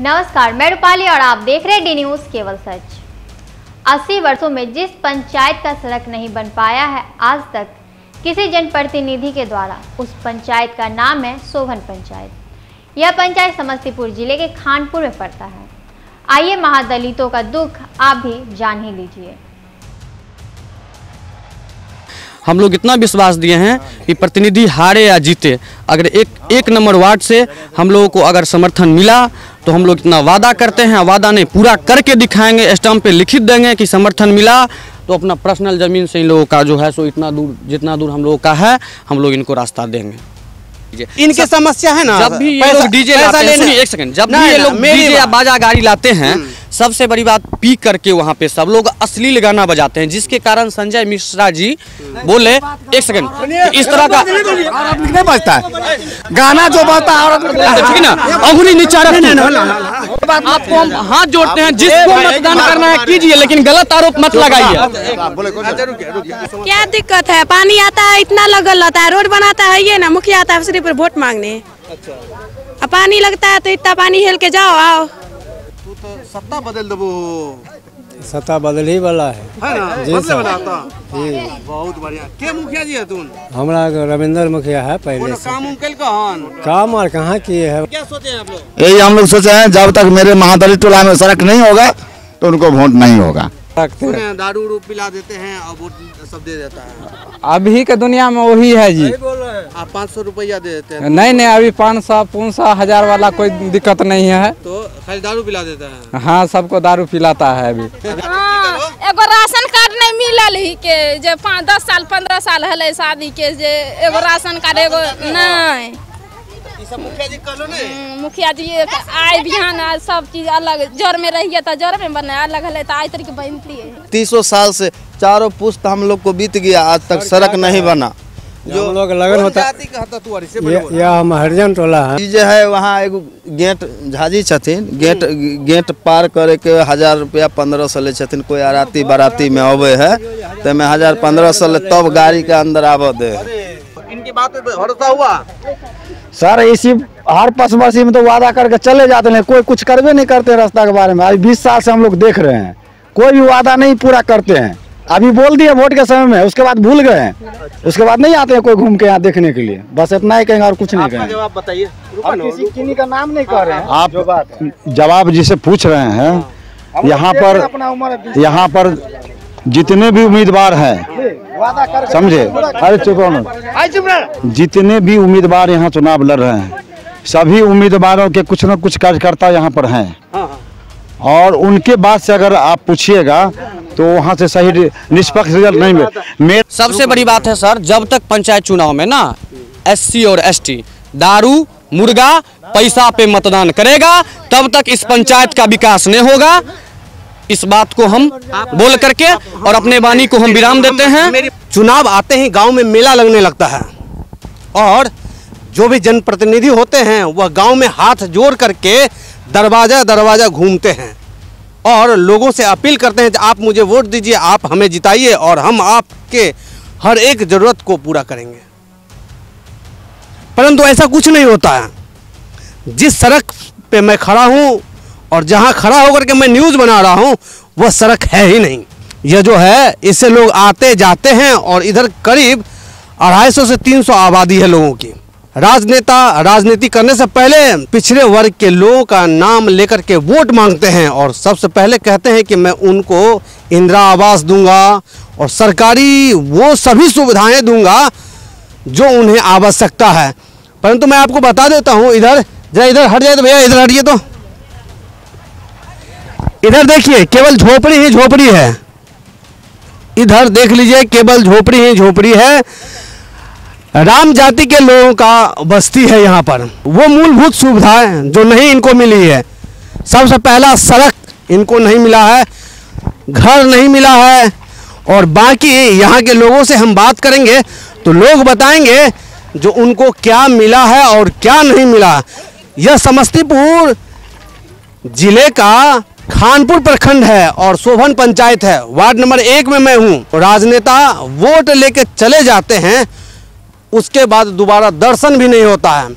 नमस्कार, मैं रूपाली और आप देख रहे हैं डी न्यूज केवल सच। 80 वर्षों में जिस पंचायत का सड़क नहीं बन पाया है, आज तक किसी जनप्रतिनिधि के द्वारा, उस पंचायत का नाम है सोभन पंचायत। यह पंचायत समस्तीपुर जिले के खानपुर में पड़ता है। आइए महादलितों का दुख आप भी जान ही लीजिए। हम लोग इतना विश्वास दिए हैं कि प्रतिनिधि हारे या जीते, अगर एक नंबर वार्ड से हम लोगों को अगर समर्थन मिला तो हम लोग इतना वादा करते हैं, वादा नहीं पूरा करके दिखाएंगे, स्टैम्प पे लिखित देंगे कि समर्थन मिला तो अपना पर्सनल ज़मीन से इन लोगों का जो है सो इतना दूर जितना दूर हम लोगों का है, हम लोग इनको रास्ता देंगे। इनके समस्या है ना, जब भी ये लोग डीजे लाते हैं, सुनिए एक सेकंड, जब भी ये लोग डीजे या बाजा गाड़ी लाते हैं, सबसे बड़ी बात पी करके वहाँ पे सब लोग अश्लील गाना बजाते हैं, जिसके कारण संजय मिश्रा जी बोले, एक सेकंड, इस तरह का नहीं बजता है गाना जो बजता है, ठीक है ना, अंगुली नीचा रखिए। आपको हम हाथ जोड़ते हैं, जिसको मतदान करना है कीजिए, लेकिन गलत आरोप मत लगाइए। क्या दिक्कत है? पानी आता है, इतना लगल रहता है, रोड बनाता है ये ना, मुखिया आता है सिर्फ पर वोट मांगने। अच्छा, पानी लगता है तो इतना पानी हेल के जाओ आओ। तू तो सत्ता बदल दबो, सत्ता बदल ही वाला है ना? जी बदले वाला था जी, बहुत बढ़िया। के मुखिया जी है तू? हमारा रविंद्र मुखिया है पहले से। काम उनके कहन काम और कहाँ किए है? क्या सोचे हैं आप लोग? यही हम लोग सोचे हैं, जब तक मेरे महादलित टोला में सड़क नहीं होगा तो उनको वोट नहीं होगा। दारू उरू पिला देते हैं और वोट सब दे देता है। अभी के दुनिया में वही है जी। आप 500 रुपया दे देते हैं? नहीं, अभी 500 1000 वाला कोई दिक्कत नहीं है, तो खाली दारू पिला देता है। हाँ, सबको दारू पिलाता है अभी। एगो राशन कार्ड नहीं मिलल ही के, जे 10 साल 15 साल हले शादी के, जे एगो राशन कार्ड एगो नहीं। सब मुखिया जी कहलो नहीं? मुखिया जी आए बिहान सब चीज अलग, जड़ में रहिए तो जड़ में बने, अलग हले तो आई तरीके बनती है। 300 साल से चारों पुश्त हम लोग को बीत गया, आज तक सड़क नहीं बना। जो हम लोग लगन होता है, यह हम हरिजन टोला है। जो है वहाँ एगो गेट झाजी छथिन, गेट पार करे के 1000 रुपया 1500 ले छथिन। कोई आराती बाराती में आवे है तो मैं 1000-1500 ले तब गाड़ी के अंदर आवे दे। इनकी बात पे भरोसा हुआ? सर इसी हर 5 वर्ष में तो वादा करके चले जाते हैं, कोई कुछ करवे नहीं करते रास्ता के बारे में। आज 20 साल से हम लोग देख रहे हैं, कोई भी वादा नहीं पूरा करते हैं। अभी बोल दिए वोट के समय में, उसके बाद भूल गए हैं, उसके बाद नहीं आते हैं कोई घूम के यहाँ देखने के लिए। बस इतना ही कहेंगे और कुछ नहीं कहेंगे। जवाब बताइए, किसी का नाम नहीं कर रहे हैं आप। जो बात है जवाब जिसे पूछ रहे हैं, यहाँ पर जितने भी उम्मीदवार हैं, समझे, अरे चुप रहो, जितने भी उम्मीदवार यहाँ चुनाव लड़ रहे हैं, सभी उम्मीदवारों के कुछ न कुछ कार्यकर्ता यहाँ पर हैं, और उनके बाद से अगर आप पूछिएगा तो वहाँ से सही निष्पक्ष रिजल्ट नहीं मिले। सबसे बड़ी बात है सर, जब तक पंचायत चुनाव में ना SC और ST दारू मुर्गा पैसा पे मतदान करेगा, तब तक इस पंचायत का विकास नहीं होगा। इस बात को हम बोल करके और अपने वाणी को हम विराम देते हैं। चुनाव आते ही गांव में मेला लगने लगता है, और जो भी जनप्रतिनिधि होते हैं वह गांव में हाथ जोड़ करके दरवाजा दरवाजा घूमते हैं और लोगों से अपील करते हैं कि आप मुझे वोट दीजिए, आप हमें जिताइए और हम आपके हर एक जरूरत को पूरा करेंगे। परंतु ऐसा कुछ नहीं होता है। जिस सड़क पे मैं खड़ा हूँ और जहाँ खड़ा होकर के मैं न्यूज़ बना रहा हूँ, वह सड़क है ही नहीं। यह जो है, इससे लोग आते जाते हैं और इधर करीब 250 से 300 आबादी है लोगों की। राजनेता राजनीति करने से पहले पिछड़े वर्ग के लोगों का नाम लेकर के वोट मांगते हैं और सबसे पहले कहते हैं कि मैं उनको इंदिरा आवास दूंगा और सरकारी वो सभी सुविधाएं दूंगा जो उन्हें आवश्यकता है। परंतु मैं आपको बता देता हूँ, इधर जरा इधर हट जाए तो भैया, इधर हटिए तो इधर देखिए, केवल झोपड़ी ही झोपड़ी है। इधर देख लीजिए, केवल झोपड़ी ही झोपड़ी है। राम जाति के लोगों का बस्ती है यहाँ पर। वो मूलभूत सुविधाएं जो नहीं इनको मिली है, सबसे पहला सड़क इनको नहीं मिला है, घर नहीं मिला है, और बाकी यहाँ के लोगों से हम बात करेंगे तो लोग बताएंगे जो उनको क्या मिला है और क्या नहीं मिला। यह समस्तीपुर जिले का खानपुर प्रखंड है और सोभन पंचायत है। वार्ड नंबर 1 में मैं हूँ। राजनेता वोट लेके चले जाते हैं, उसके बाद दोबारा दर्शन भी नहीं होता है।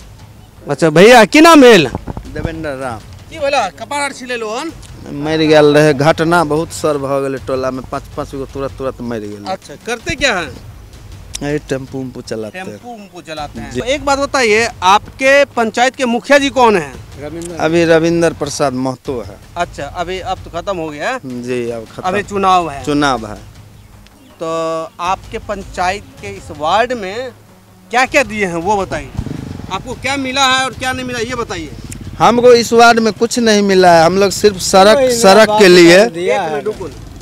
अच्छा भैया, की नाम है? देवेंद्र राम। की बोला कपार छिले लोन मर गया रहे घटना बहुत सर भ गए टोला में 5-5 गो तुरंत मर गए। अच्छा करते क्या है? टेम्पू चलाते हैं। टेम्पू चलाते हैं। तो एक बात बताइए, आपके पंचायत के मुखिया जी कौन है? अभी रविंद्र प्रसाद महतो है। अच्छा अभी अब तो खत्म हो गया जी, अब खत्म। अभी चुनाव है। तो आपके पंचायत के इस वार्ड में क्या क्या दिए हैं वो बताइए, आपको क्या मिला है और क्या नहीं मिला ये बताइए। हमको इस वार्ड में कुछ नहीं मिला है। हम लोग सिर्फ सड़क के लिए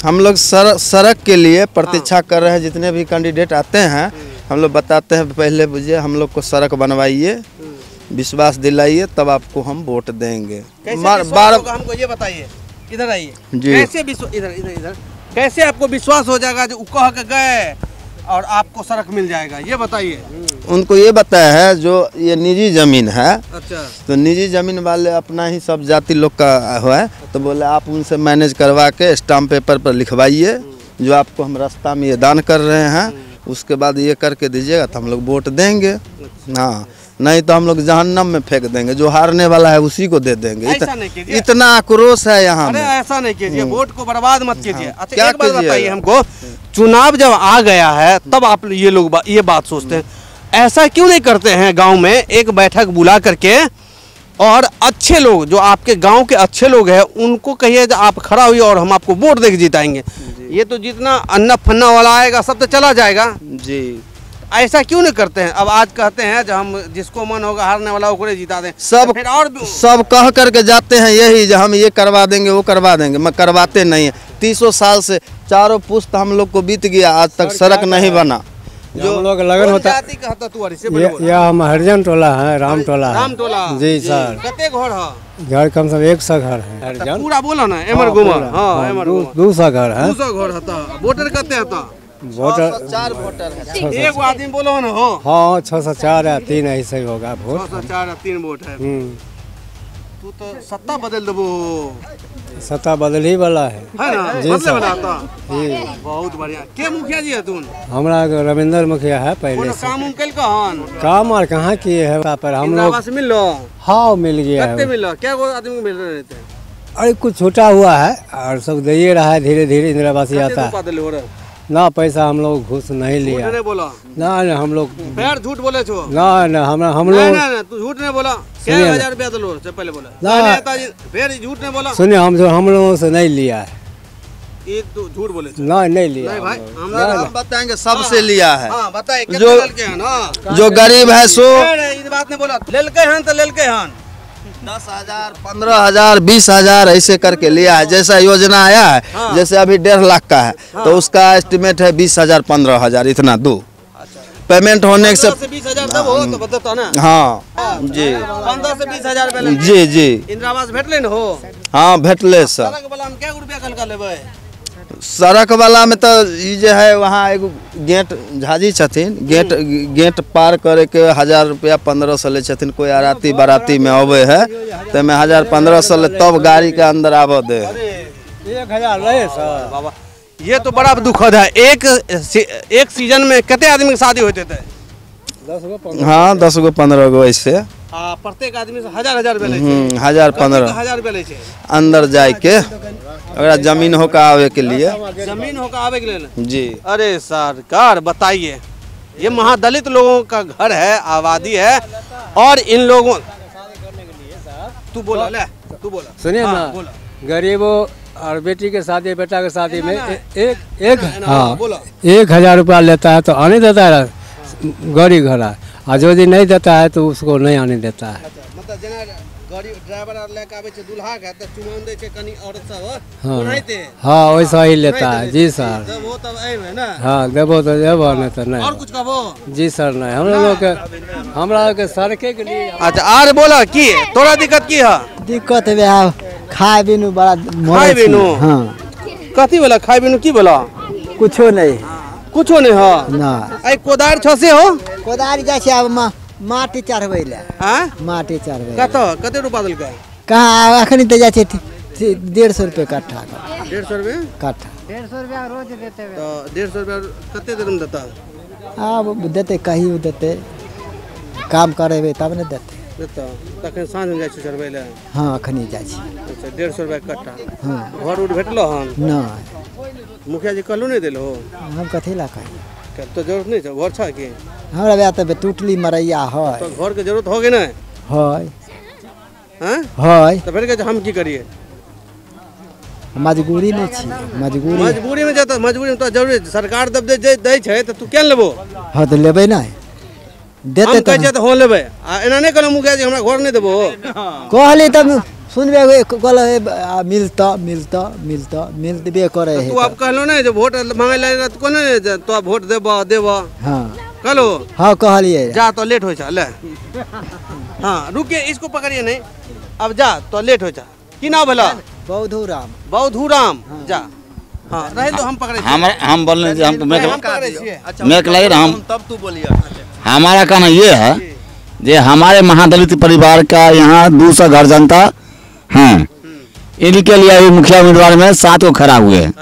हम लोग सड़क के लिए प्रतीक्षा कर रहे हैं। जितने भी कैंडिडेट आते हैं हम लोग बताते हैं पहले बुझिए हम लोग को सड़क बनवाइए, विश्वास दिलाइए, तब आपको हम वोट देंगे। हमको ये बताइए, इधर आइए। कैसे इधर कैसे आपको विश्वास हो जाएगा जो कह के गए और आपको सड़क मिल जाएगा ये बताइए। उनको ये बताया है जो ये निजी जमीन है। अच्छा। तो निजी जमीन वाले अपना ही सब जाति लोग का है, तो बोले आप उनसे मैनेज करवा के स्टाम्प पेपर पर लिखवाइए जो आपको हम रास्ता में ये दान कर रहे हैं, उसके बाद ये करके दीजिएगा तो हम लोग वोट देंगे। हाँ, नहीं तो हम लोग जहन्नम में फेंक देंगे, जो हारने वाला है उसी को दे देंगे। इतना आक्रोश है यहाँ में। ऐसा नहीं कीजिए, वोट को बर्बाद मत कीजिए। अच्छा क्या एक बात बताइए हमको, चुनाव जब आ गया है तब आप ये लोग ये बात सोचते हैं, ऐसा क्यों नहीं करते हैं गांव में एक बैठक बुला करके और अच्छे लोग जो आपके गांव के अच्छे लोग हैं उनको कहिए आप खड़ा हुई और हम आपको वोट देके जिताएंगे। ये तो जितना अन्ना फन्ना वाला आएगा सब तो चला जाएगा जी। ऐसा क्यों नहीं करते हैं? अब आज कहते हैं जब हम जिसको मन होगा हारने वाला उसको जिता दें, सब फिर और सब कह करके जाते हैं यही जो हम ये करवा देंगे वो करवा देंगे, मैं करवाते नहीं है। 300 साल से चारों पुश्त हम लोग को बीत गया, आज तक सड़क नहीं बना। जो हम लोग लगन होता यह हम हरिजन टोला है, राम टोला जी सर। कितने घर है? घर कम से कम 100 घर है। पूरा बोला ना एमर घुमा। हाँ, 200 घर है। 200 घर है। वोटर कितने है? वोटर 4 वोटर है। एक आदमी बोलो ना हो। हाँ 604 या 3 ऐसे ही होगा वोट। 604 या 3 वोट है। तू तो सत्ता बदल दबो। सत्ता बदल ही वाला है ना? जी सर। बहुत बढ़िया। के मुखिया जी है तुम? हमारा रविंद्र मुखिया है पहले से। काम कल कहां? काम और कहाँ किए है पर हम लोग मिल लो। हाँ मिल गया है। मिल क्या आदमी को मिल रहे थे? अरे कुछ छूटा हुआ है और सब दे रहा है, धीरे धीरे इंदिरा आवास आता है ना। पैसा हम लोग घूस नहीं लिया ना, हम लोग झूठ बोले छो ना हम लोग तू झूठ नहीं बोला। 1000 रुपया तो पहले बोला, फिर झूठ नहीं बोला। सुनिए हम लोगों से नहीं लिया है, ये तो झूठ बोले नहीं लिया नहीं भाई। हम बताएंगे सबसे लिया है। बताए जो गरीब है सो बात नहीं बोला। ललके हन 10,000 15,000 20,000 ऐसे करके लिया है। जैसा योजना आया है जैसे अभी 1.5 लाख का है तो उसका एस्टिमेट है 20,000 15,000 इतना दो। पेमेंट होने से 20,000 तब हो तो बताता ना। हाँ जी 15 से 20,000 जी इंदिरा आवास भेटले न हो। हाँ भेटले सर। सड़क वाला में क्या रुपया कल का लेबे? सड़क वाला में तो ये जो है वहाँ एगो गेट झाजी छथिन, गेट पार करे के 1,000 रुपया 1,500 ले छथिन। कोई आराती बाराती में आवे है तो मैं 1,000 1,500 ले तब गाड़ी के अंदर आवे दे। 1,000 ले सर बाबा, ये तो बड़ा दुखद है। एक सीजन में कितने आदमी की शादी होते थे? 10 गो। हाँ 10 गो 15 गो ऐसे। प्रत्येक आदमी से 1,000 रुपया ले 1,000 15,000 रुपया ले अंदर जाए के अगर जमीन हो का आवे के लिए। जमीन हो का आवे के लिए जी। अरे सरकार बताइए, ये महादलित लोगों का घर है, आबादी है और इन लोगों तू बोला सुनिए ना, गरीबों और बेटी के शादी बेटा के शादी में एक 1,000 रुपया लेता है तो आने देता है गाड़ी घोड़ा, और जो दिन नहीं देता है तो उसको नहीं आने देता है। मतलब गाड़ी ड्राइवर लेके आवे छे दुल्हा के त चुमान दे छे कनी औरत सब उनाइते। हाँ वैसा ही लेता है जी सर। जब वो तब आइबे ना। हाँ देबो तो देबो नहीं तो नहीं। और कुछ कहबो? जी सर नहीं, हमरा के सड़के के लिए। अच्छा आर बोला की तोरा दिक्कत की है? दिक्कत है खाए बिनु बड़ा खाए बिनु। हाँ कथी बोला खाए बिनु की बोला? कुछो नहीं हो ना। आई कोदार छसे हो? कोदार जाय छै अब माटी चढ़बै ले। हां माटी चढ़बै कते रुपया देल के? कहाँ अखनी तो जाय छै 150 रुपए कट्ठा। 150 रुपए कट्ठा? 150 रुपया रोज देते तो 150 रुपया कते देर में देता? अब देते कहीं देते, काम करेबे तब न देते। तखन साँझ में जाइ छी चरबै ले? हाँ अखनी जाइ छी। अच्छा 150 रुपया कट्टा। हाँ घर उठ भेटलो हन? नहीं मुखिया जी कहलो नहीं देलो? हम कथी ला कही, तो जरूरत नहीं छै, घर छ कि? हमरा बे तब टूटली मरैया है। तो घर के जरूरत हो गई ना? है हैं? तो फिर के हम की करिए? मजबूरी नहीं छी, मजबूरी में जाता, मजबूरी में तो जरूरी सरकार दब दे छै तो तू क्या लेबो? हाँ तो लेबै ना, देते तो हम हो लेबै। एना नहीं कहलो मुखिया जी हमरा घर नहीं देबो? कहली तब सुनबे, कहल मिलता मिलता मिलता मिलबे करे है। तू अब कहलो ना जो वोट मांगे लगे तो कोने तो वोट देबो देबो? हाँ कहलो? हाँ कहलिए। जा तो लेट हो जा ले। हाँ रुकिए, इसको पकड़िए नहीं, अब जा तो लेट हो जा। की नाम भला? बौधूराम। बौधूराम जा। हाँ रहे तो हम पकड़े। हम बोलने से हम लगे हम तब तू बोलिए। हमारा कहना ये है जे हमारे महादलित परिवार का यहाँ 200 घर जनता हैं, इनके लिए अभी मुखिया उम्मीदवार में 7 को खड़ा हुए हैं।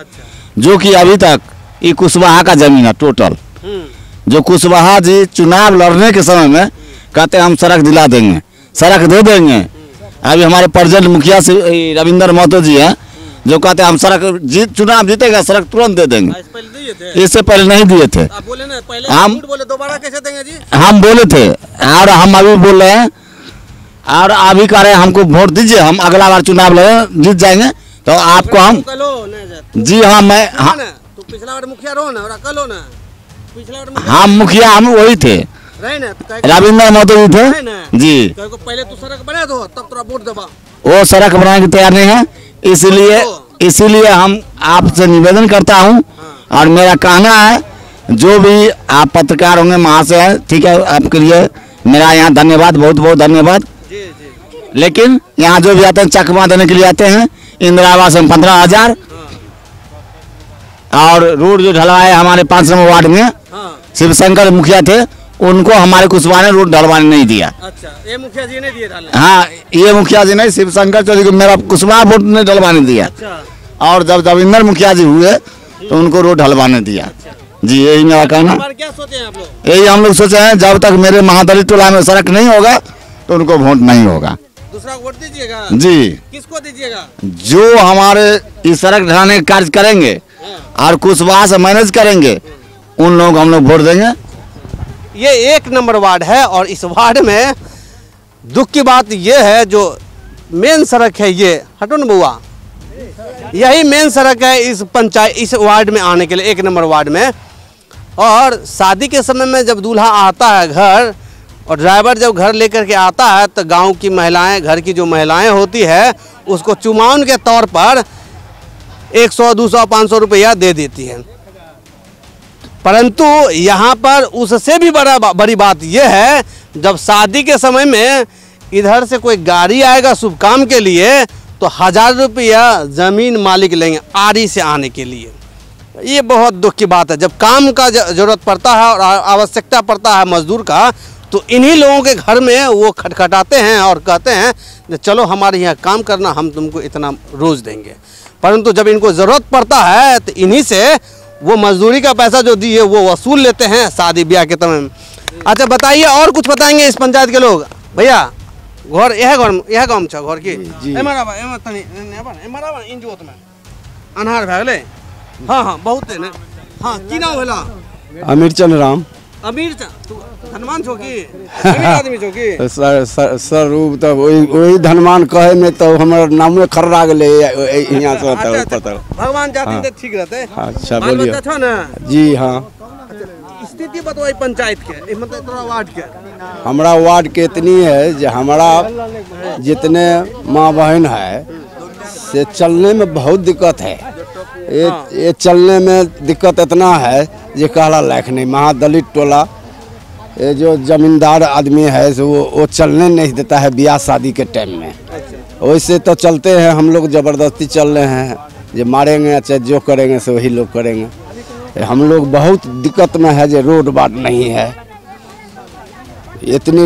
जो कि अभी तक ये कुशवाहा का जमीन है टोटल, जो कुशवाहा जी चुनाव लड़ने के समय में कहते हम सड़क दिला देंगे, सड़क दे देंगे। अभी हमारे प्रेजेंट मुखिया से रविंदर महतो जी हैं जो कहते हैं हम सड़क चुनाव जीतेगा सड़क तुरंत दे देंगे। इससे पहले नहीं दिए थे। बोले ना, पहले हम बोले दोबारा कैसे देंगे जी? हम बोले थे और हम अभी बोल रहे हैं और अभी कह रहे हैं हमको वोट दीजिए, हम अगला बार चुनाव लड़े जीत जाएंगे तो आपको हम जी हाँ मैं तो पिछला बार मुखिया रहो ना, कलो ना पिछला बार हम मुखिया हम वही थे, रविंद्र महतो जी थे जी। पहले तो सड़क बना दो तब तोरा वोट देबा। वो सड़क बनाने की तैयार नहीं है, इसीलिए हम आपसे निवेदन करता हूँ और मेरा कहना है जो भी आप पत्रकार होंगे महाशय है, ठीक है, आपके लिए मेरा यहाँ धन्यवाद, बहुत बहुत धन्यवाद। लेकिन यहाँ जो भी आते हैं चकमा देने के लिए आते हैं, इंदिरा आवास में 15,000 और रोड जो ढलवाए हमारे 5 नंबर वार्ड में शिवशंकर मुखिया थे, उनको हमारे कुशवाहा ने रोड ढलवाने नहीं दिया। अच्छा ये मुखिया जी ने दिए? हाँ ये मुखिया जी नहीं, शिवशंकर चौधरी को मेरा कुशवाहा वोट ने ढलवाने दिया। अच्छा। और जब रविंदर मुखिया जी हुए तो उनको रोड ढलवाने दिया। अच्छा। जी यही मेरा कहना। क्या सोचे हैं आप लोग? यही हम लोग सोचे हैं जब तक मेरे महादलित टोला में सड़क नहीं होगा तो उनको वोट नहीं होगा। दूसरा वोट दीजिएगा? जी। किसको दीजिएगा? जो हमारे इस सड़क ढलाने का कार्य करेंगे और कुशवाहा से मैनेज करेंगे उन लोगों को हम लोग वोट देंगे। ये 1 नंबर वार्ड है और इस वार्ड में दुख की बात ये है जो मेन सड़क है, ये हटो न बुआ, यही मेन सड़क है इस पंचायत इस वार्ड में आने के लिए, 1 नंबर वार्ड में। और शादी के समय में जब दूल्हा आता है घर और ड्राइवर जब घर लेकर के आता है तो गांव की महिलाएं, घर की जो महिलाएं होती है उसको चुमाउन के तौर पर 100, 200, 500 रुपया दे देती है। परंतु यहाँ पर उससे भी बड़ी बात यह है जब शादी के समय में इधर से कोई गाड़ी आएगा शुभ काम के लिए तो 1000 रुपया ज़मीन मालिक लेंगे आरी से आने के लिए। ये बहुत दुख की बात है। जब काम का ज़रूरत पड़ता है और आवश्यकता पड़ता है मजदूर का तो इन्हीं लोगों के घर में वो खटखटाते हैं और कहते हैं चलो हमारे यहाँ काम करना, हम तुमको इतना रोज़ देंगे। परंतु जब इनको ज़रूरत पड़ता है तो इन्हीं से वो मजदूरी का पैसा जो दिए वो वसूल लेते हैं शादी ब्याह के समय में। अच्छा बताइए और कुछ बताएंगे इस पंचायत के लोग? भैया घर यह गाँव छ घर की अनहार भए गेलै? हाँ हाँ बहुत है ना। हाँ की नाम भेला? अमीर चंद राम। अमीर तू धनवान छो की अमीर आदमी छो की? सर तो वही धनवान कहे में तो हमारा नाम खर्रा गेले यहाँ से पता। भगवान जाति ते ठीक रहते। अच्छा बोलिए। बच्चा छो ना? जी हाँ। स्थिति बताओ पंचायत के मतलब तोरा वार्ड के? हमारा वार्ड के इतनी है जो हमारा जितने माँ बहन है से चलने में बहुत दिक्कत है। ये चलने में दिक्कत इतना है जो कहला लायक नहीं। महादलित टोला ये जो जमींदार आदमी है वो चलने नहीं देता है ब्याह शादी के टाइम में। वैसे तो चलते हैं हम लोग, ज़बरदस्ती चल रहे हैं, जो मारेंगे चाहे जो करेंगे से वही लोग करेंगे। हम लोग बहुत दिक्कत में है जो रोड बाट नहीं है इतनी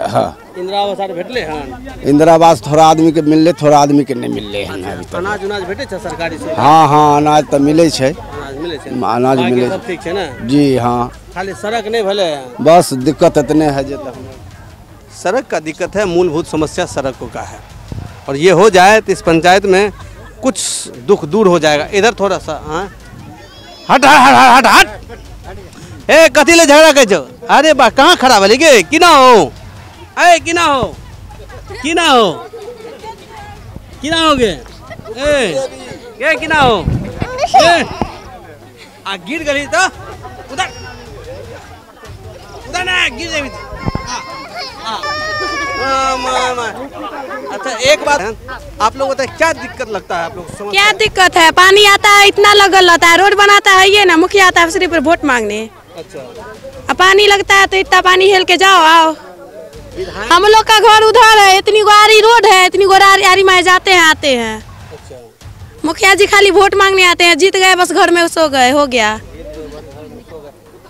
हाँ। इंदिरा आवास भेटले हन? इंदिरा आवास थोड़ा आदमी के मिलले, थोड़ा आदमी के नहीं मिलले हन अभी तक। अनाज उनाज भेटे छ सरकारी से? हाँ हाँ अनाज तो मिले छे। अनाज मिले सब ठीक है ना? जी हाँ। खाली सड़क नहीं भले? बस दिक्कत इतने है जो सड़क का दिक्कत है, मूलभूत समस्या सड़कों का है, और ये हो जाए तो इस पंचायत में कुछ दुख दूर हो जाएगा। इधर थोड़ा सा हट हट हट हट ए कथी ले झगड़ा कर जो? अरे बा कहाँ खड़ा वाली के कि ना हो? ए कि ना हो? कि ना हो? कि ना होगे? ए कि ना हो? आ गिर गई तो उधर उधर ना गिर जाएगी। अच्छा एक बात आप लोग बताए क्या दिक्कत लगता है आप लोग? क्या दिक्कत है? पानी आता है इतना लगल रहता है, रोड बनाता है ये ना, मुखिया आता है सिर्फ पर वोट मांगने। अच्छा अब पानी लगता है तो इतना पानी हेल के जाओ आओ। हम लोग का घर उधर है, इतनी गोरी रोड है, इतनी गोरी में जाते हैं आते हैं। अच्छा मुखिया जी खाली वोट मांगने आते हैं, जीत गए बस घर में सो गए, हो गया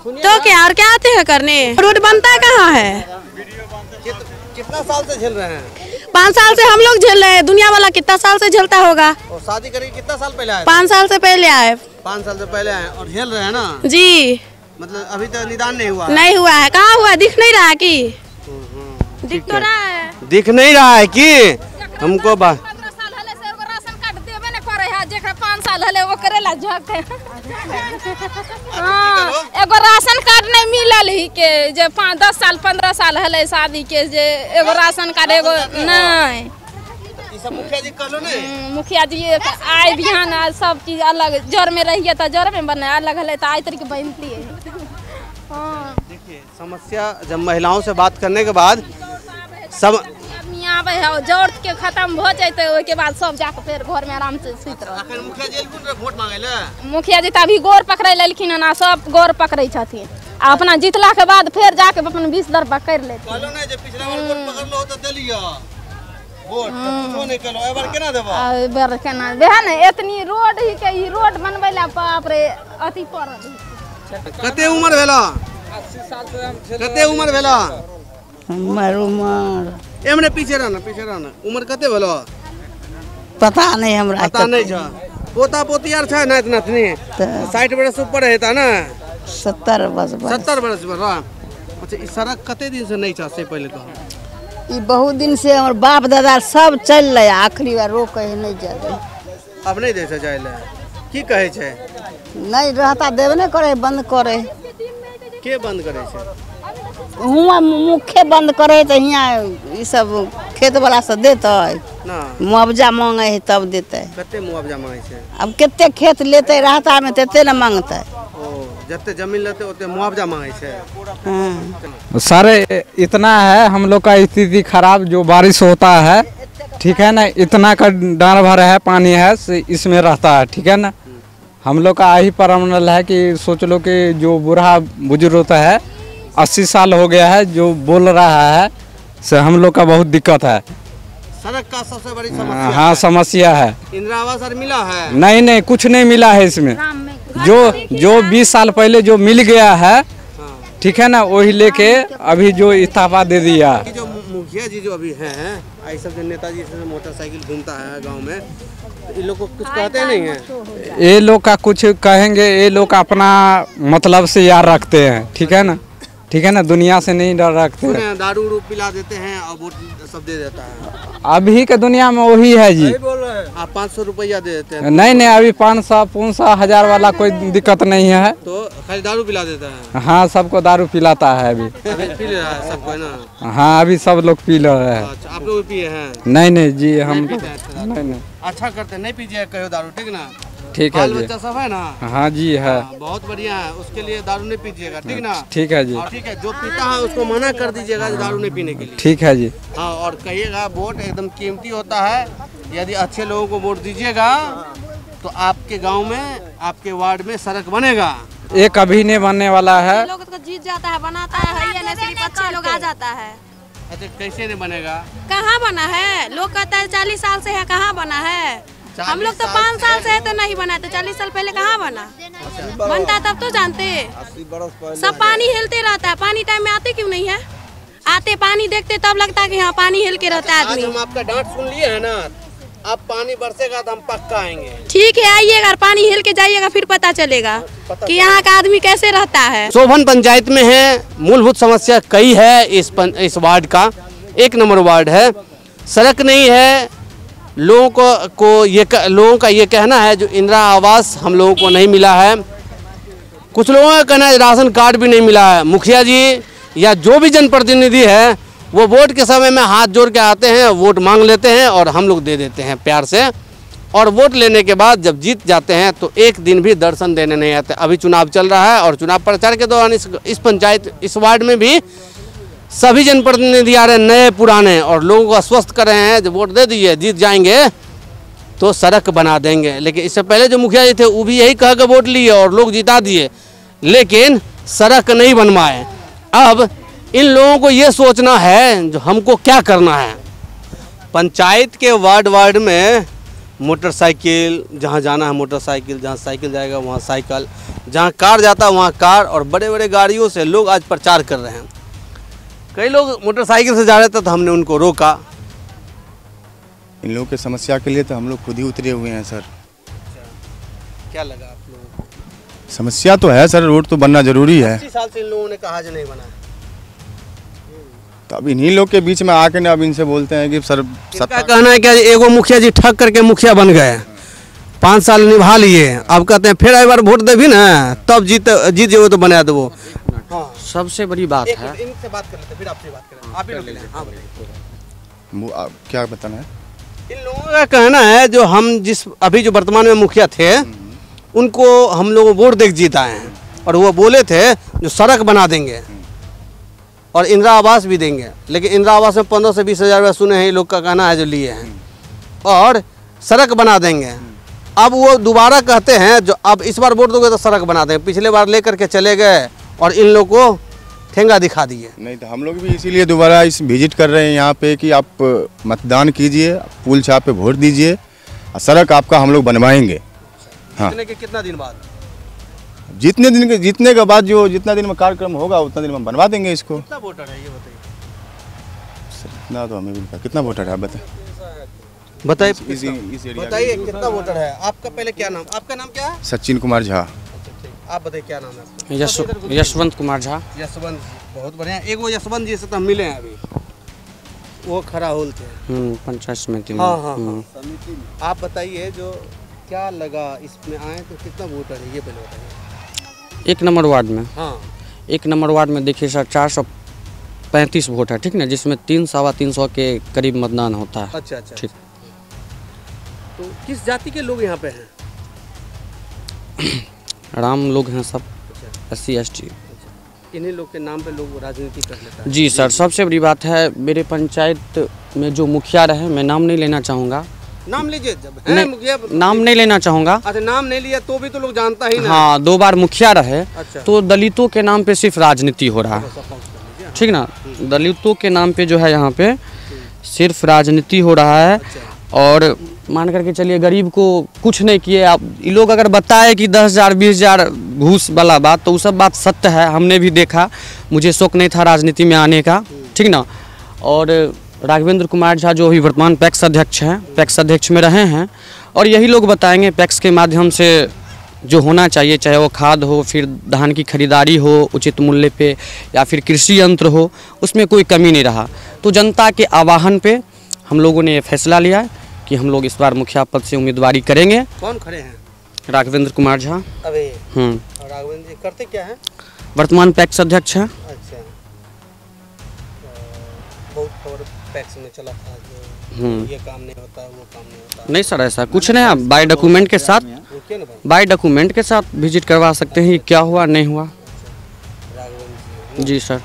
तो क्या और क्या आते हैं करने? रोड बनता है कहाँ है? कितना साल से झेल रहे हैं? 5 साल से हम लोग झेल रहे हैं, दुनिया वाला कितना साल से झेलता होगा? और शादी करके कितना साल पहले आए? 5 साल से पहले आए। 5 साल से पहले आए और झेल रहे हैं ना जी। मतलब अभी तक निदान नहीं हुआ? नहीं हुआ है। कहाँ हुआ? दिख नहीं रहा कि? दिख तो रहा है। दिख नहीं रहा है कि हमको 5 साल हले वो करेला झक है। एगो राशन कार्ड नहीं मिलल ही के जे 5-10 साल 15 साल हले शादी के जे एगो राशन कार्ड एगो नहीं। मुखिया जी कहलो नहीं? मुखिया जी आए बिहान आज सब चीज अलग जड़ में रहिए तो जड़ में बने, अलग हले तो आई तरीके बनती है। देखिए समस्या जब महिलाओं से बात करने के बाद सब आवे है जोड़ के खत्म हो जाते के बाद सब जाके फिर घर में आराम से सुत रह। मुखिया जी वोट मांगे ले? मुखिया जी अभी गोर पकड़े लेलखिन ना, सब गोर पकड़े छथिन आ अपना जीतला के बाद फिर जाके अपन 20 दर पकड़ लेते। कहलो नहीं जे पिछला बार वोट पकड़ लो तो देलियो वोट कुछो नहीं कलो, एबार केना देबो? एबार केना देहा न इतनी रोड ही के ई रोड बनबै ला बाप रे अति पड़ल। कते उम्र भेला? 80 साल से हम कते उम्र भेला? हमर उम्र एमने पीछे रहना उम्र कते भेलो? पता नहीं हमरा। पता नहीं छ? पोता पोती यार छ ना इतना नहीं? 60 बरस ऊपर रहता ना? 70 बरस। 70 बरस बड़ा। अच्छा इस सड़क कते दिन से नहीं छ से पहले तो? ई बहुत दिन से हमर बाप दादा सब चल रहे, आखिरी बार रोक है नहीं जाए। अब नहीं दे से जाए ले की कहे छे? नहीं रहता देबे नहीं करे, बंद करे। के बंद करे छे? हुआ मुख्य बंद करे तो यहाँ ये सब खेत वाला से देते ना, मुआवजा मांगे है तब देते। कते मुआवजा मांगे छे? अब कितने खेत लेते रहता में तेते न मांगते। जते जमीन लेते उते मुआवजा मांगे छे। सारे इतना है हम लोग का स्थिति खराब, जो बारिश होता है ठीक है ना, इतना का डार भर है पानी है इसमें रहता है ठीक है ना। हम लोग का यही परमनल है कि सोच लो कि जो बूढ़ा बुजुर्ग होता है 80 साल हो गया है, जो बोल रहा है से हम लोग का बहुत दिक्कत है। सड़क का सबसे बड़ी समस्या हाँ समस्या है। इंदिरा आवास मिला है? नहीं कुछ नहीं मिला है इसमें। जो 20 साल पहले जो मिल गया है ठीक है ना, वही लेके अभी जो इस्तीफा दे दिया। जो मुखिया जी जो अभी हैं, आई सब नेताजी से मोटरसाइकिल घूमता है गांव में, तो इन लोग को कुछ कहते नहीं है? ये लोग का कुछ कहेंगे, ये लोग अपना मतलब से यार रखते हैं ठीक है ना, दुनिया से नहीं डर रखते हैं। दारू पिला देते हैं और वोट सब दे देता है। अभी के दुनिया में वही है जी। आप 500 रुपया दे देते हैं? नहीं अभी 500 1000 वाला कोई दिक्कत नहीं है। तो खाली दारू पिला देता है? हाँ सबको दारू पिलाता है अभी पी ले रहा है सबको ना? हाँ अभी सब लोग पी रहे हैं। अच्छा आप लोग पिए हैं? नहीं जी हम नहीं अच्छा करते नहीं पीजिए कहो दारू ठीक ना? ठीक है जी। बच्चा सब है ना? हाँ जी है। बहुत बढ़िया है, उसके लिए दारू नहीं पीजिएगा ठीक ना? ठीक है जी। ठीक है जो पीता है उसको मना कर दीजिएगा दारू नहीं पीने के लिए। ठीक है जी। हाँ और कहिएगा वोट एकदम कीमती होता है, यदि अच्छे लोगों को वोट दीजिएगा तो आपके गांव में आपके वार्ड में सड़क बनेगा। एक अभी नहीं बनने वाला है। लोग तो जीत जाता है, बनाता है ये नहीं सिर्फ अच्छे लोग आ जाता है। अच्छा कैसे नहीं बनेगा? कहाँ बना है? लोग कहता है 40 साल से है, कहाँ बना है? हम लोग तो 5 साल से है तो नहीं बना, तो 40 साल पहले कहाँ बना? बनता तब तो जानते। सब पानी हिलते रहता है, पानी टाइम में आते क्यों नहीं है? आते पानी देखते तब लगता है कि हाँ पानी हिल के रहता है आदमी। हम आपका डांट सुन लिए है ना, अब पानी बरसेगा तो हम पक्का आएंगे। ठीक है आइएगा, पानी हिल के जाइएगा फिर पता चलेगा कि यहाँ का आदमी कैसे रहता है। शोभन पंचायत में है, मूलभूत समस्या कई है इस वार्ड का। 1 नंबर वार्ड है, सड़क नहीं है। लोगों का ये कहना है जो इंदिरा आवास हम लोगों को नहीं मिला है। कुछ लोगों का कहना है राशन कार्ड भी नहीं मिला है। मुखिया जी या जो भी जनप्रतिनिधि है वो वोट के समय में हाथ जोड़ के आते हैं, वोट मांग लेते हैं और हम लोग दे देते हैं प्यार से, और वोट लेने के बाद जब जीत जाते हैं तो एक दिन भी दर्शन देने नहीं आते। अभी चुनाव चल रहा है और चुनाव प्रचार के दौरान इस पंचायत इस वार्ड में भी सभी जनप्रतिनिधि आ रहे हैं, नए पुराने, और लोगों को आश्वस्त कर रहे हैं जब वोट दे दीजिए, जीत जाएंगे तो सड़क बना देंगे। लेकिन इससे पहले जो मुखिया जी थे वो भी यही कह के वोट लिए और लोग जिता दिए, लेकिन सड़क नहीं बनवाए। अब इन लोगों को ये सोचना है जो हमको क्या करना है। पंचायत के वार्ड में मोटरसाइकिल, जहाँ जाना है मोटरसाइकिल, जहाँ साइकिल जाएगा वहाँ साइकिल, जहाँ कार जाता है वहाँ कार, और बड़े बड़े गाड़ियों से लोग आज प्रचार कर रहे हैं। कई लोग मोटरसाइकिल से जा रहे थे तो हमने उनको रोका। इन लोगों की समस्या के लिए तो हम लोग खुद ही उतरे हुए हैं सर। क्या लगा आप लोगों को? समस्या तो है सर, रोड तो बनना जरूरी है। 80 साल से इन लोगों ने कहा जो नहीं बना। तो अब इन्हीं लोग के बीच में आके ना अब इनसे बोलते हैं कि सर सबका कहना है कि एगो मुखिया जी ठग करके मुखिया बन गए, 5 साल निभा लिए, अब कहते हैं फिर एक बार वोट दे भी ना तब जीत जाओ तो बना दो। सबसे बड़ी बात है, इनसे बात कर लेते फिर आपसे बात करें। आप ही लोग हाँ वो क्या बताना है? इन लोगों का कहना है जो हम अभी जो वर्तमान में मुखिया थे उनको हम लोग वोट देख जीताए हैं, और वो बोले थे जो सड़क बना देंगे और इंदिरा आवास भी देंगे, लेकिन इंदिरा आवास में 15 से 20 हज़ार रुपया सुने हैं ये लोग का कहना है जो लिए हैं, और सड़क बना देंगे। अब वो दोबारा कहते हैं जो अब इस बार वोट दोगे तो सड़क बना देंगे। पिछले बार ले करके चले गए और इन लोग को ठेंगा दिखा दिए। नहीं तो हम लोग भी इसीलिए दोबारा इस विजिट कर रहे हैं यहाँ पे कि आप मतदान कीजिए, पुल छाप पे वोट दीजिए, और सड़क आपका हम लोग बनवाएंगे। हाँ, कितना दिन बाद? जीतने के बाद जो जितना दिन में कार्यक्रम होगा उतना दिन में बनवा देंगे इसको। कितना वोटर है ये बताइए? इतना तो हमें भी नहीं, कितना वोटर है बताइए बताइए कितना वोटर है आपका? पहले क्या नाम, आपका नाम क्या है? सचिन कुमार झा। आप बताइए क्या नाम है? यशवंत कुमार झा। यशवंत जी, बहुत बढ़िया। एक वो यशवंत जी से तो हम मिले हैं अभी, वो खड़ा होल थे पंचायत समिति में। हाँ। आप बताइए जो क्या लगा इसमें आए तो कितना वोटर है ये पहले बताइए। 1 नंबर वार्ड में, हाँ 1 नंबर वार्ड में देखिए सर 435 वोट है, ठीक ना, जिसमें 300-325 के करीब मतदान होता है। अच्छा ठीक। तो किस जाति के लोग यहाँ पे हैं? राम लोग हैं सब, SC ST। इन्हीं लोग के नाम पे लोग राजनीति कर लेता है। जी सर, सबसे बड़ी बात है मेरे पंचायत में जो मुखिया रहे, मैं नाम नहीं लेना चाहूँगा। नाम लीजिए, जब है मुखिया नाम नहीं लेना चाहूँगा। अच्छा, नाम नहीं लिया तो भी तो लोग जानता ही ना। हाँ, 2 बार मुखिया रहे। अच्छा। तो दलितों के नाम पे सिर्फ राजनीति हो रहा है, ठीक ना, दलितों के नाम पे जो है यहाँ पे सिर्फ राजनीति हो रहा है। और मान करके चलिए गरीब को कुछ नहीं किए आप। ये लोग अगर बताए कि 10,000 20,000 घूस वाला बात, तो वो सब बात सत्य है, हमने भी देखा। मुझे शौक नहीं था राजनीति में आने का, ठीक ना। और राघवेंद्र कुमार झा जो अभी वर्तमान पैक्स अध्यक्ष हैं, पैक्स अध्यक्ष में रहे हैं, और यही लोग बताएंगे पैक्स के माध्यम से जो होना चाहिए, चाहे वो खाद हो, फिर धान की खरीदारी हो उचित मूल्य पे, या फिर कृषि यंत्र हो, उसमें कोई कमी नहीं रहा। तो जनता के आह्वान पे हम लोगों ने ये फैसला लिया है कि हम लोग इस बार मुखिया पद से उम्मीदवारी करेंगे। कौन खड़े हैं? राघवेंद्र कुमार झा। अबे राघवेंद्र जी करते क्या हैं? वर्तमान पैक्स अध्यक्ष हैं। अच्छा, बहुत खबर पैक्स में चला था जो ये काम नहीं होता, वो काम नहीं होता। नहीं सर, ऐसा कुछ नहीं है। बाय डॉक्यूमेंट के साथ विजिट करवा सकते हैं क्या हुआ नहीं हुआ। जी सर।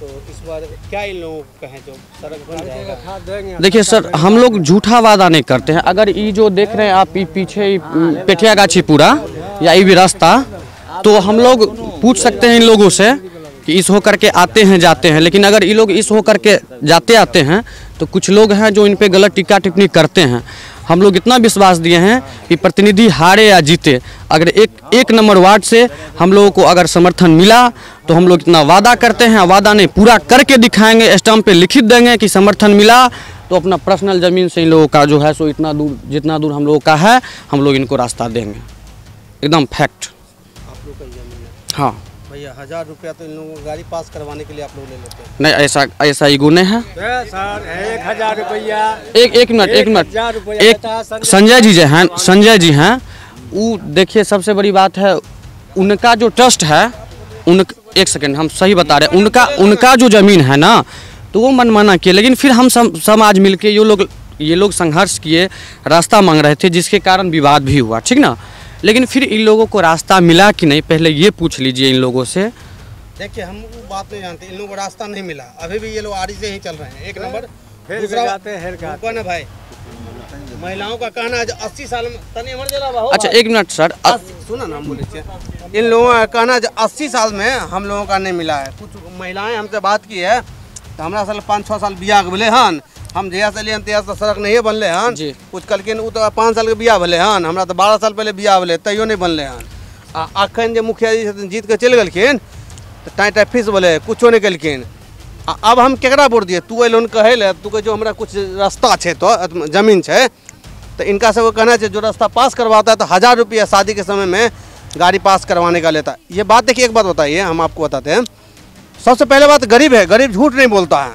तो इस बार क्या इन लोगों को कहें जो सड़क बन जाएगा? देखिए सर, हम लोग झूठा वादा नहीं करते हैं। अगर ये जो देख रहे हैं आप, ये पीछे पेठिया गाछी पूरा या ये भी रास्ता, तो हम लोग पूछ सकते हैं इन लोगों से कि इस हो करके आते हैं जाते हैं। लेकिन अगर ये लोग इस हो करके जाते आते हैं तो कुछ लोग हैं जो इन पे गलत टीका टिप्पणी करते हैं। हम लोग इतना विश्वास दिए हैं कि प्रतिनिधि हारे या जीते, अगर एक नंबर वार्ड से हम लोगों को अगर समर्थन मिला तो हम लोग इतना वादा करते हैं, वादा नहीं पूरा करके दिखाएंगे, स्टैम्प पे लिखित देंगे कि समर्थन मिला तो अपना पर्सनल ज़मीन से इन लोगों का जो है सो इतना दूर, जितना दूर हम लोगों का है, हम लोग इनको रास्ता देंगे, एकदम फैक्ट। आप लोग का ज़मीन है? हाँ। भैया 1000 रुपया तो इन लोगों को गाड़ी पास करवाने के लिए आप लोग ले लेते हैं। नहीं, ऐसा ईगो नहीं है सर। 1000 रुपया एक मिनट एक संजय जी हैं वो देखिए सबसे बड़ी बात है उनका जो ट्रस्ट है एक सेकंड हम सही बता रहे हैं उनका जो जमीन है ना तो वो मनमाना किए, लेकिन फिर हम समाज मिलके ये लोग संघर्ष किए, रास्ता मांग रहे थे जिसके कारण विवाद भी हुआ, ठीक ना। लेकिन फिर इन लोगों को रास्ता मिला कि नहीं पहले ये पूछ लीजिए इन लोगों से। देखिए हम वो बात नहीं जानते, इन लोगों को रास्ता नहीं मिला, अभी भी ये लोग आड़ी से ही चल रहे हैं। एक नंबर दूसरा ना भाई महिलाओं का कहना है 80 साल में तनी मर जाला। अच्छा एक मिनट सर सुना ना बोले, इन लोगों का कहना है 80 साल में हम लोगों का नहीं मिला है। कुछ महिलाएं हमसे बात की है तो हमारा साल 5-6 साल बियाह बोले हन, हम जहिया से लिए तहिया से सड़क नहीं बनले हन। कुछ कलकिन वो तो 5 साल के बियाह भले हन, हमरा तो 12 साल पहले बियाह भले तैयो नहीं बनले हन। अखन जो मुखिया जी जीत के चल गलखिन तो टाइट फीस बोले कुछो नहीं कलकिन। अब हम केकरा वोट दिए, तू अलोन कहे ले तू जो हमारा कुछ रास्ता है तो जमीन है तो इनका से वो कहना चाहिए जो रास्ता पास करवाता है तो 1000 रुपया शादी के समय में गाड़ी पास करवाने का लेता है। ये बात देखिए, एक बात बताइए हम आपको बताते हैं। सबसे पहले बात गरीब है, गरीब झूठ नहीं बोलता है,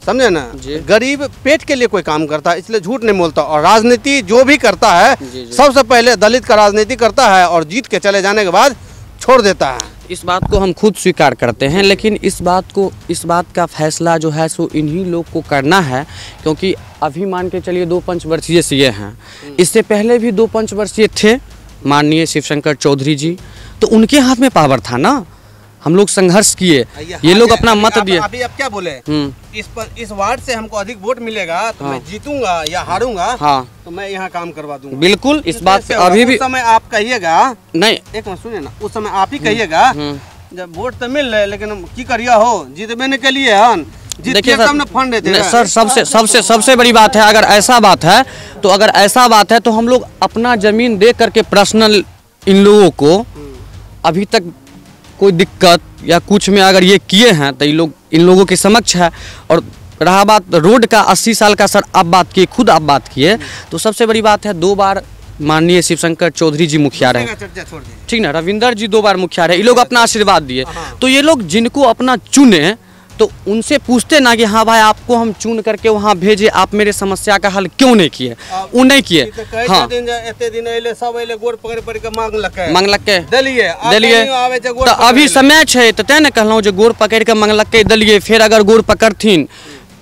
समझे ना। गरीब पेट के लिए कोई काम करता है इसलिए झूठ नहीं बोलता, और राजनीति जो भी करता है सबसे पहले दलित का राजनीति करता है और जीत के चले जाने के बाद छोड़ देता है। इस बात को हम खुद स्वीकार करते हैं, लेकिन इस बात का फैसला जो है सो इन्हीं लोग को करना है, क्योंकि अभी मान के चलिए 2 पंचवर्षीय सीए हैं, इससे पहले भी 2 पंचवर्षीय थे माननीय शिवशंकर चौधरी जी, तो उनके हाथ में पावर था ना। हम लोग संघर्ष किए, ये लोग अपना मत दिए। अभी अब क्या बोले, इस वार्ड से हमको अधिक वोट मिलेगा तो मैं जीतूंगा या हारूंगा तो मैं यहाँ काम करवा दूंगा। बिल्कुल इस बात पे अभी भी उस समय आप कहिएगा नहीं, एक मिनट सुनिए ना, उस समय आप ही कहिएगा जब वोट तो मिल रहे लेकिन की करिया हो जीतने के लिए हन, देखिए फंड देते सर। सबसे बड़ी बात है, अगर ऐसा बात है तो हम लोग अपना जमीन दे करके पर्सनल इन लोगों को अभी तक कोई दिक्कत या कुछ में अगर ये किए हैं तो इन लोगों के समक्ष है। और रहा बात रोड का 80 साल का, सर आप बात किए, खुद आप बात किए, तो सबसे बड़ी बात है 2 बार माननीय शिवशंकर चौधरी जी मुखिया रहे, ठीक ना। रविंदर जी 2 बार मुखिया रहे, ये लोग अपना आशीर्वाद दिए। तो ये लोग जिनको अपना चुने तो उनसे पूछते ना कि हाँ भाई आपको हम चुन करके वहाँ भेजे, आप मेरे समस्या का हल क्यों नहीं किए, वो नहीं किए। हाँ मांगलक तो अभी समय है तो तै ने कहलौं जो गोड़ पकड़ के मांगलक दलिए, फिर अगर गोड़ पकड़थिन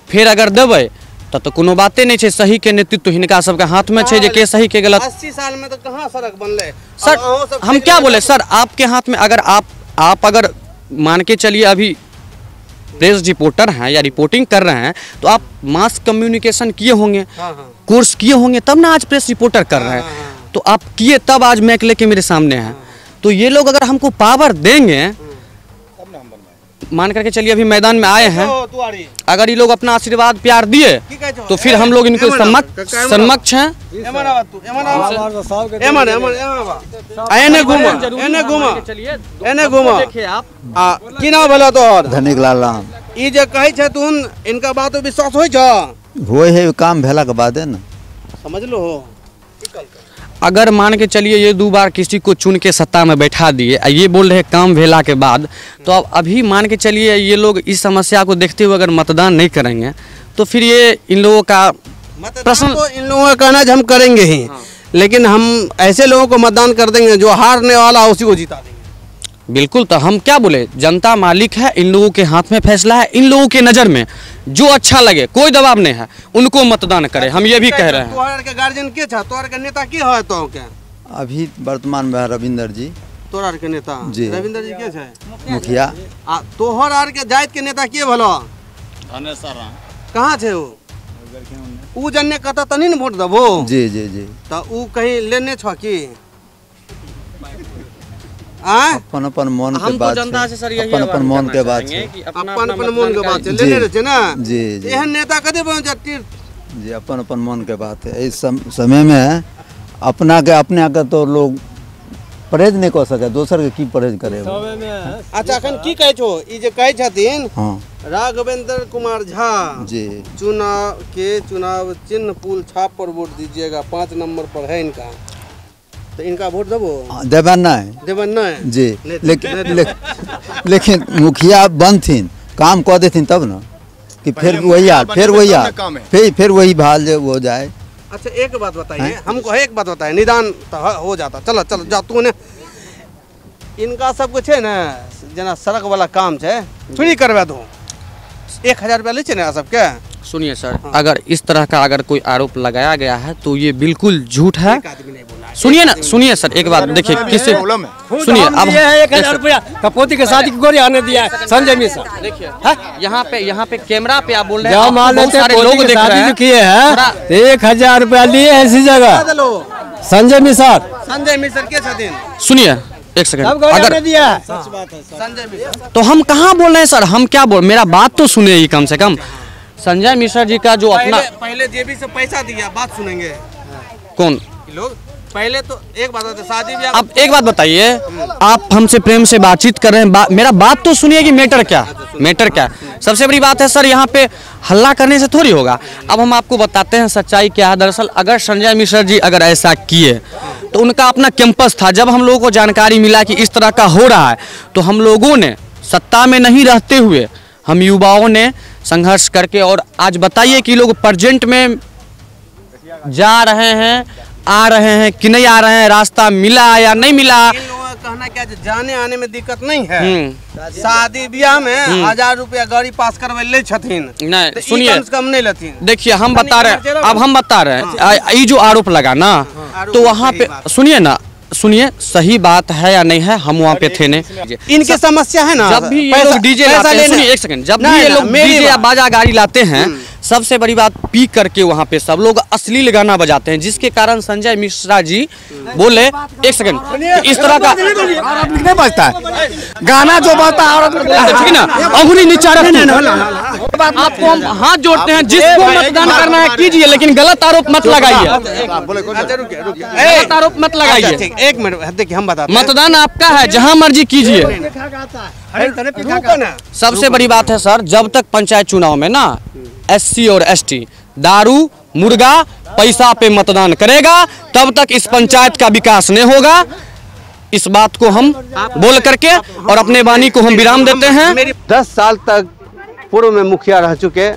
फिर अगर देवे तो कोनो बाते नहीं है। सही के नेतृत्व हिनका सबके हाथ में है के सही के गलत। 80 साल में तो कहाँ सड़क बनले सर, हम क्या बोले सर, आपके हाथ में अगर आप अगर मान के चलिए अभी प्रेस रिपोर्टर हैं या रिपोर्टिंग कर रहे हैं तो आप मास कम्युनिकेशन किए होंगे, कोर्स किए होंगे, तब ना आज प्रेस रिपोर्टर कर रहे हैं। तो आप किए तब आज मैक लेके मेरे सामने हैं। तो ये लोग अगर हमको पावर देंगे, मान करके चलिए अभी मैदान में आए हैं, अगर ये लोग अपना आशीर्वाद प्यार दिए तो फिर हम लोग इनके समक्ष हैं। धनिक लाल राम इनका बात विश्वास हो है काम भेला के बाद ना समझ लो। अगर मान के चलिए ये 2 बार किसी को चुन के सत्ता में बैठा दिए, ये बोल रहे काम भेला के बाद, तो अब अभी मान के चलिए ये लोग इस समस्या को देखते हुए अगर मतदान नहीं करेंगे तो फिर ये इन लोगों का प्रश्न तो इन लोगों का कहना है हम करेंगे ही, लेकिन हम ऐसे लोगों को मतदान कर देंगे जो हारने वाला उसी को जिता देंगे। बिल्कुल, तो हम क्या बोले, जनता मालिक है, इन लोगों के हाथ में फैसला है, इन लोगों के नज़र में जो अच्छा लगे, कोई दबाव नहीं है, उनको मतदान करे, हम ये भी कह रहे हैं। तोहर के गार्जियन के छ, तोहर के नेता की है तो क्या अभी वर्तमान में रविंदर जी, तोहर के नेता जी रविंदर जी के छ मुखिया। तोहर आर के जात के नेता के भलो कहाँ छे उ जन्ने कता तनी न वोट दबो। जी जी जी, तो उ कहीं लेने छ की अपन अपन मन के बात है, अपन अपन मन के बात है, अपन अपन मन के बात है, लेने रहे छे ना। जी जी, एहन नेता कदे बन जाती जी, अपन अपन मन के बात है। इस समय में अपना के अपने के तो लोग परहेज नहीं कर सके, दोसर के की परहेज करे। अच्छा अखन की कहे छो, ई जे कहे छथिन राघवेंद्र कुमार झा जी, चुनाव चिन्ह पुल छाप पर वोट दीजिएगा, 5 नंबर पर है इनका। तो इनका वोट दबो देवन्ना है देवन्ना है जी। लेकिन मुखिया बंद थी, काम कर देती तब ना कि फिर वही हाल, फिर वही भाल जो हो जाए। अच्छा एक बात बताइए हमको, एक बात बताइए, निदान हो जाता। चलो चलो जा तू ने इनका सब कुछ है ना, जना सड़क वाला काम है फ्री करवा दो, 1000 रुपया ले ना सब क्या। सुनिए सर, अगर इस तरह का अगर कोई आरोप लगाया गया है तो ये बिल्कुल झूठ है। सुनिए ना, सुनिए सर एक बात देखिए, किससे सुनिए। अब 1000 रुपया कपोती के शादी की गोरी आने दिया है संजय मिश्रा। देखिए यहाँ पे कैमरा पे आप बोल रहे हैं, जब मान बहुत सारे लोग देख रहे हैं, किए हैं 1000 रुपया लिए है इसी जगह संजय मिश्रा। संजय मिश्रा के साथ सुनिए एक सेकंड, अगर दिया संजय मिश्रा तो हम कहाँ बोल रहे हैं सर, हम क्या बोल, मेरा बात तो सुनिए ही कम से कम। संजय मिश्रा जी का जो अपना पहले जेबी से पैसा दिया, बात सुनेंगे कौन लोग। पहले तो एक बात होती शादी ब्याह। अब एक बात बताइए, आप हमसे प्रेम से बातचीत कर रहे हैं, मेरा बात तो सुनिए कि मैटर क्या सबसे बड़ी बात है सर, यहाँ पे हल्ला करने से थोड़ी होगा। अब हम आपको बताते हैं सच्चाई क्या है। दरअसल अगर संजय मिश्रा जी अगर ऐसा किए तो उनका अपना कैंपस था, जब हम लोगों को जानकारी मिला कि इस तरह का हो रहा है तो हम लोगों ने सत्ता में नहीं रहते हुए हम युवाओं ने संघर्ष करके, और आज बताइए कि लोग प्रेजेंट में जा रहे हैं, आ रहे हैं कि नहीं आ रहे हैं, रास्ता मिला या नहीं मिला। इन लोगों का कहना क्या है, जाने आने में दिक्कत नहीं है, शादी ब्याह में 1000 रुपया गाड़ी पास करवे ले छथिन। नहीं तो सुनिए, कम से कम नहीं लेती। देखिए हम बता रहे हैं, अब हम बता रहे हैं ये जो आरोप लगा ना, तो वहाँ पे सुनिए ना, सुनिए सही बात है या नहीं है, हम वहाँ पे थे नहीं। इनकी समस्या है ना, जब भी ये लोग डीजे लाते हैं, सुनिए एक सेकंड, जब भी ये लोग डीजे या बाजा गाड़ी लाते हैं, सबसे बड़ी बात पी करके वहाँ पे सब लोग अश्लील गाना बजाते हैं, जिसके कारण संजय मिश्रा जी बोले एक सेकंड इस तरह का नहीं बजता है गाना जो बजता है, ठीक है ना, अंगुली नीचा रखिए। आपको हम हाथ जोड़ते हैं, जिसको मतदान करना है कीजिए, लेकिन गलत आरोप मत लगाइए, गलत आरोप मत लगाइए। एक मिनट देखिए हम बताते हैं, मतदान आपका है, जहाँ मर्जी कीजिए। सबसे बड़ी बात है सर, जब तक पंचायत चुनाव में ना SC और ST दारू मुर्गा पैसा पे मतदान करेगा, तब तक इस पंचायत का विकास नहीं होगा। इस बात को हम बोल करके और अपने वाणी को हम विराम देते हैं। 10 साल तक पूर्व में मुखिया रह चुके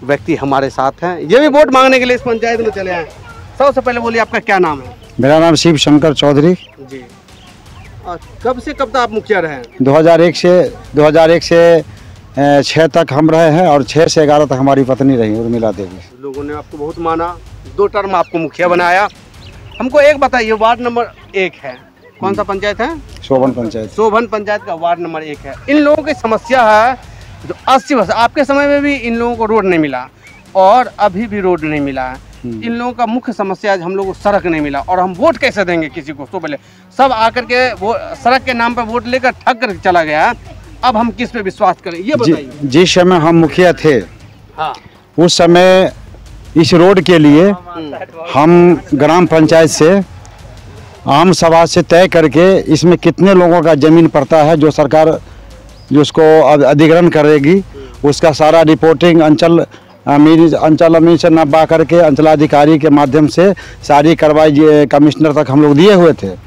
व्यक्ति हमारे साथ हैं, ये भी वोट मांगने के लिए इस पंचायत में चले आए। सबसे पहले बोलिए आपका क्या नाम है? मेरा नाम शिव शंकर चौधरी जी। और कब से कब तक आप मुखिया रहे हैं? 2001 से 6 तक हम रहे हैं, और 6 से 11 तक हमारी पत्नी रही उर्मिला देवी। लोगों ने आपको बहुत माना, 2 टर्म आपको मुखिया बनाया। हमको एक बताइए, वार्ड नंबर 1 है, कौन सा पंचायत है? शोभन पंचायत। शोभन पंचायत का वार्ड नंबर 1 है। इन लोगों की समस्या है जो 80 वर्ष, आपके समय में भी इन लोगों को रोड नहीं मिला और अभी भी रोड नहीं मिला है। इन लोगों का मुख्य समस्या है हम लोगों को सड़क नहीं मिला, और हम वोट कैसे देंगे किसी को? तो पहले सब आकर के वो सड़क के नाम पर वोट लेकर ठग कर चला गया, अब हम किस पे विश्वास करें ये बताइए। जिस समय हम मुखिया थे, उस समय इस रोड के लिए हम ग्राम पंचायत से आम सभा से तय करके इसमें कितने लोगों का जमीन पड़ता है, जो सरकार जिसको अधिग्रहण करेगी, उसका सारा रिपोर्टिंग अंचल अमीर से नब्बा करके अंचलाधिकारी के माध्यम से सारी कार्रवाई कमिश्नर तक हम लोग दिए हुए थे।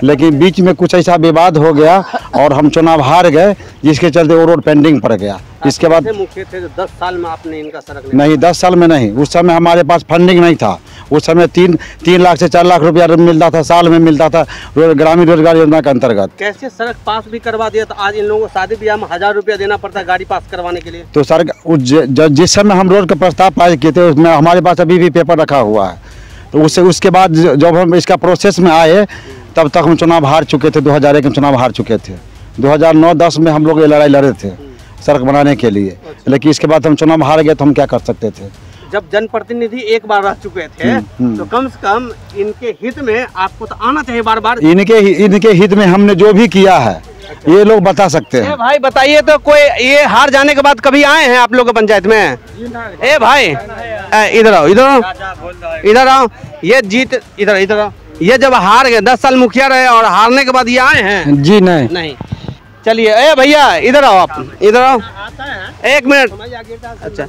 लेकिन बीच में कुछ ऐसा विवाद हो गया और हम चुनाव हार गए, जिसके चलते वो रोड पेंडिंग पड़ गया। इसके बाद मुखिया थे 10 साल में आपने इनका सड़क नहीं 10 साल में नहीं, उस समय हमारे पास फंडिंग नहीं था। उस समय 3 लाख से 4 लाख रुपया मिलता था, साल में मिलता था ग्रामीण रोजगार योजना के अंतर्गत। कैसे सड़क पास भी करवा दिया, तो आज इन लोगों को शादी ब्याह में 1000 रुपया देना पड़ता है गाड़ी पास करवाने के लिए। तो सर जिस समय हम रोड का प्रस्ताव पास किए थे, उसमें हमारे पास अभी भी पेपर रखा हुआ है। तो उसके बाद जब हम इसका प्रोसेस में आए, तब तक हम चुनाव हार चुके थे। 2001 में चुनाव हार चुके थे। 2009-10 में हम लोग ये लड़ाई लड़े थे सड़क बनाने के लिए, लेकिन इसके बाद हम चुनाव हार गए, तो हम क्या कर सकते थे? जब जनप्रतिनिधि एक बार रह चुके थे, तो कम से कम इनके हित में आपको तो आना चाहिए बार बार। इनके हित में हमने जो भी किया है ये लोग बता सकते हैं। भाई बताइए तो, कोई ये हार जाने के बाद कभी आए हैं आप लोग पंचायत में? ए भाई इधर आओ, इधर आओ, ये जीत इधर आओ। ये जब हार गए, 10 साल मुखिया रहे और हारने के बाद ये आए हैं? जी नहीं। चलिए, ए भैया इधर आओ, आप इधर आओ, एक मिनट। अच्छा,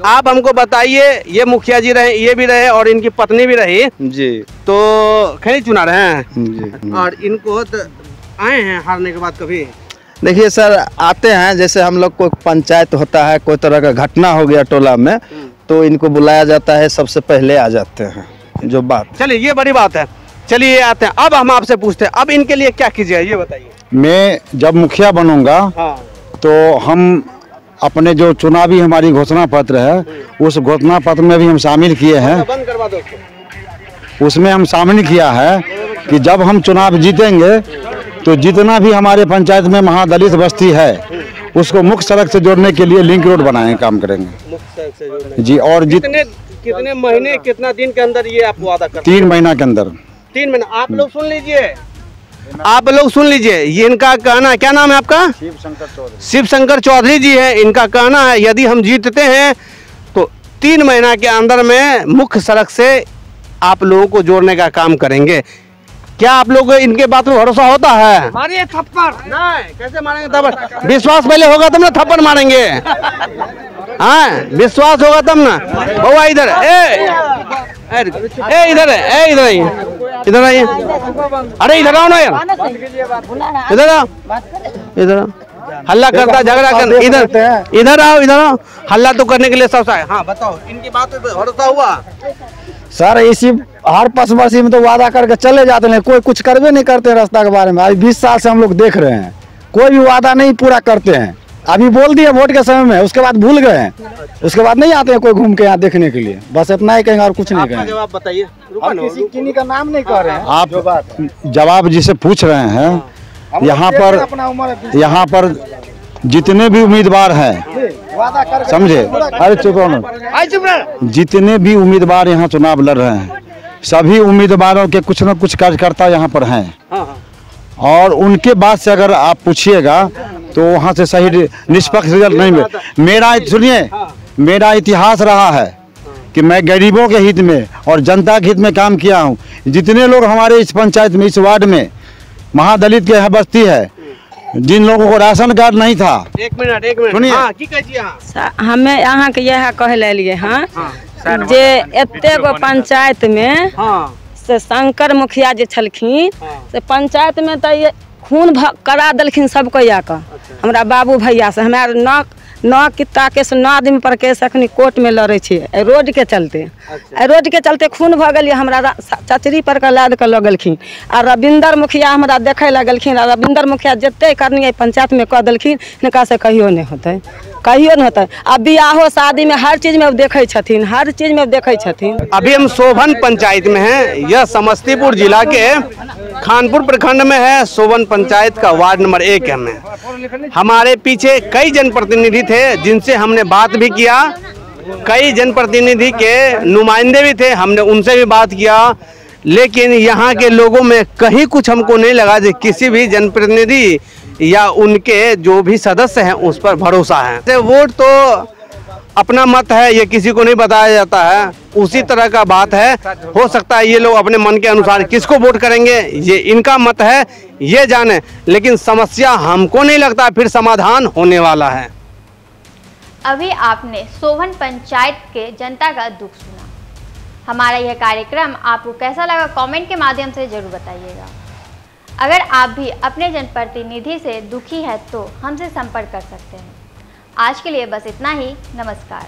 आप हमको बताइए, ये मुखिया जी रहे, ये भी रहे और इनकी पत्नी भी रही जी, तो खैनी चुना रहे हैं जी, और इनको आए हैं हारने के बाद कभी? देखिए सर, आते हैं, जैसे हम लोग को पंचायत होता है, कोई तरह का घटना हो गया टोला में, तो इनको बुलाया जाता है, सबसे पहले आ जाते हैं जो बात। चलिए, ये बड़ी बात है। चलिए आते हैं, अब हम आपसे पूछते हैं, अब इनके लिए क्या कीजिए ये बताइए। मैं जब मुखिया बनूंगा तो हम अपने जो चुनावी हमारी घोषणा पत्र है, उस घोषणा पत्र में भी हम शामिल किए हैं, बंद करवा दो। उसमें हम शामिल किया है कि जब हम चुनाव जीतेंगे तो जितना भी हमारे पंचायत में महादलित बस्ती है उसको मुख्य सड़क से जोड़ने के लिए लिंक रोड बनाएंगे, काम करेंगे जी। और कितने महीने, कितना दिन के अंदर ये आप वादा करते हैं? 3 महीना के अंदर। 3 महीना। आप लोग सुन लीजिए, आप लोग सुन लीजिए, ये इनका कहना, क्या नाम है आपका? शिव शंकर चौधरी जी है। इनका कहना है यदि हम जीतते हैं तो 3 महीना के अंदर में मुख्य सड़क से आप लोगों को जोड़ने का काम करेंगे। क्या आप लोग इनके बात में भरोसा होता है? मारिए थप्पड़। नहीं, कैसे मारेंगे थप्पड़? विश्वास पहले होगा तब ना थप्पड़ मारेंगे। हाँ, विश्वास होगा तब ना। बउआ इधर, इधर है, इधर आइए, इधर आइए। अरे इधर आओ ना यार, इधर आओ, इधर आओ। हल्ला करता, झगड़ा करता, इधर आओ, इधर आओ। हल्ला तो करने के लिए सब है। हाँ बताओ, इनकी बात पे भरोसा हुआ? सर इसी हर 5 वर्ष में तो वादा करके चले जाते हैं, कोई कुछ करवे नहीं करते रास्ता के बारे में। आज 20 साल से हम लोग देख रहे हैं, कोई भी वादा नहीं पूरा करते हैं। अभी बोल दिए वोट के समय में, उसके बाद भूल गए हैं, उसके बाद नहीं आते हैं कोई घूम के यहाँ देखने के लिए। बस इतना ही कहेंगे और कुछ नहीं कहेंगे। जवाब बताइए, किसी का नाम नहीं कह रहे हैं आप जवाब जिसे पूछ रहे हैं, यहाँ पर जितने भी उम्मीदवार हैं, समझे, अरे चुप रहो, जितने भी उम्मीदवार यहाँ चुनाव लड़ रहे हैं, सभी उम्मीदवारों के कुछ न कुछ कार्यकर्ता यहाँ पर हैं और उनके बाद से अगर आप पूछिएगा तो वहाँ से सही निष्पक्ष रिजल्ट नहीं मिले। मेरा सुनिए, मेरा इतिहास रहा है कि मैं गरीबों के हित में और जनता के हित में काम किया हूँ। जितने लोग हमारे इस पंचायत में, इस वार्ड में महादलित के बस्ती है, जिन लोगों को राशन कार्ड नहीं था, एक मिनट सुनिए, हमें यहाँ के यह कह लिए हाँ जे एते गो पंचायत में से शंकर मुखिया जे छलखिन से पंचायत में तो ये खून करा देलखिन सबको आकर। हमरा बाबू भैया से हमारे नौ किता केस 9 आदमी पर केस अखनी कोर्ट में लड़े छे रोड के चलते। रोड के चलते खून भ गई, हमरा चचरी पर के लाद के लगलखिन आ रविंदर मुखिया हमरा देखे लगलखिन। रविंदर मुखिया जते करनी पंचायत में कह देलखिन, हिनका से कहियो नहीं होते, कहियो नहीं होता। अब बियाहो शादी में हर चीज में देखे छथिन, हर चीज में देखे छथिन। अभी हम सोभन पंचायत में हैं, यह समस्तीपुर जिला के खानपुर प्रखंड में है। सोभन पंचायत का वार्ड नंबर 1 है में। हमारे पीछे कई जनप्रतिनिधि थे जिनसे हमने बात भी किया, कई जनप्रतिनिधि के नुमाइंदे भी थे, हमने उनसे भी बात किया, लेकिन यहाँ के लोगों में कहीं कुछ हमको नहीं लगा कि किसी भी जनप्रतिनिधि या उनके जो भी सदस्य हैं उस पर भरोसा है। वोट तो अपना मत है, ये किसी को नहीं बताया जाता है, उसी तरह का बात है। हो सकता है ये लोग अपने मन के अनुसार किसको वोट करेंगे ये इनका मत है, ये जाने, लेकिन समस्या हमको नहीं लगता फिर समाधान होने वाला है। अभी आपने सोभन पंचायत के जनता का दुख सुना। हमारा यह कार्यक्रम आपको कैसा लगा कमेंट के माध्यम से जरूर बताइएगा। अगर आप भी अपने जनप्रतिनिधि से दुखी है तो हमसे संपर्क कर सकते हैं। आज के लिए बस इतना ही। नमस्कार।